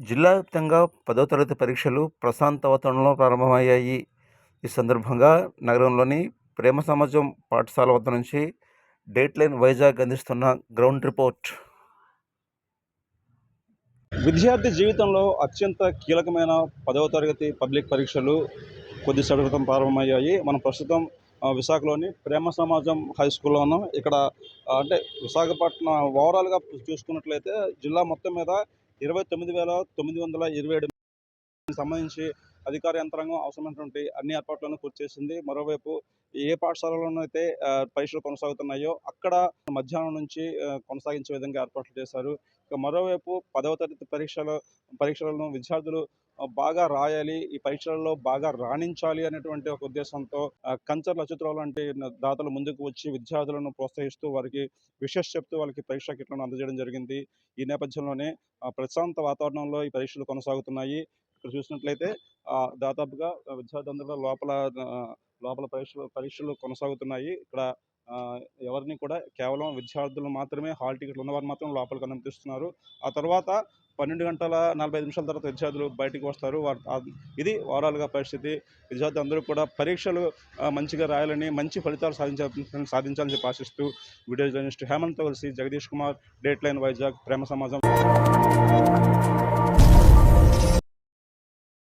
జిల్లా వ్యాప్తంగా 10వ తరగతి పరీక్షలు ప్రశాంత వాతావరణంలో ప్రారంభమయ్యాయి. ఈ సందర్భంగా నగరంలోని ప్రేమ సమాజం పాఠశాల వద్ద నుంచి డేట్‌లైన్ వైజాగ్ అందిస్తున్న గ్రౌండ్ రిపోర్ట్. విద్యార్థి జీవితంలో అత్యంత కీలకమైన 10వ తరగతి పబ్లిక్ పరీక్షలు కొద్దిసేపటి క్రితం ప్రారంభమయ్యాయి. మనం ప్రస్తుతం విశాఖలోని ప్రేమ సమాజం హై స్కూల్‌లో ఉన్నాం. ఇక్కడ అంటే విశాఖపట్నం ఓవరాల్‌గా చూసుకున్నట్లయితే జిల్లా మొత్తం మీద 29,927 సంబంధించి అధికార యంత్రాంగం అవసరమైనటువంటి అన్ని ఏర్పాట్లను పూర్తి చేసింది. మరోవైపు ఏ పాఠశాలలోనైతే పరీక్షలు కొనసాగుతున్నాయో అక్కడ మధ్యాహ్నం నుంచి కొనసాగించే విధంగా ఏర్పాట్లు చేశారు. ఇక మరోవైపు 10వ తరగతి పరీక్షలను విద్యార్థులు బాగా రాయాలి, ఈ పరీక్షలలో బాగా రాణించాలి అనేటువంటి ఒక ఉద్దేశంతో కంచర్ల అచ్యుతరావు లాంటి దాతలు ముందుకు వచ్చి విద్యార్థులను ప్రోత్సహిస్తూ వారికి విషెస్ చెప్తూ వాళ్ళకి పరీక్షా కిట్లను అందజేయడం జరిగింది. ఈ నేపథ్యంలోనే ప్రశాంత వాతావరణంలో ఈ పరీక్షలు కొనసాగుతున్నాయి. ఇక్కడ చూసినట్లయితే దాదాపుగా విద్యార్థులందరూ లోపల పరీక్షలు కొనసాగుతున్నాయి. ఇక్కడ ఎవరిని కూడా కేవలం విద్యార్థులు మాత్రమే, హాల్ టికెట్లు ఉన్నవారు మాత్రం లోపలికి అనుమతిస్తున్నారు. ఆ తర్వాత 12:45 తర్వాత విద్యార్థులు బయటికి వస్తారు. ఇది ఓవరాల్‌గా పరిస్థితి. విద్యార్థులందరూ కూడా పరీక్షలు మంచిగా రాయాలని, మంచి ఫలితాలు సాధించాలని చెప్పి ఆశిస్తూ వీడియో జర్నలిస్ట్ హేమంత్‌తో కలిసి జగదీష్ కుమార్, డేట్‌లైన్ వైజాగ్, ప్రేమ సమాజం.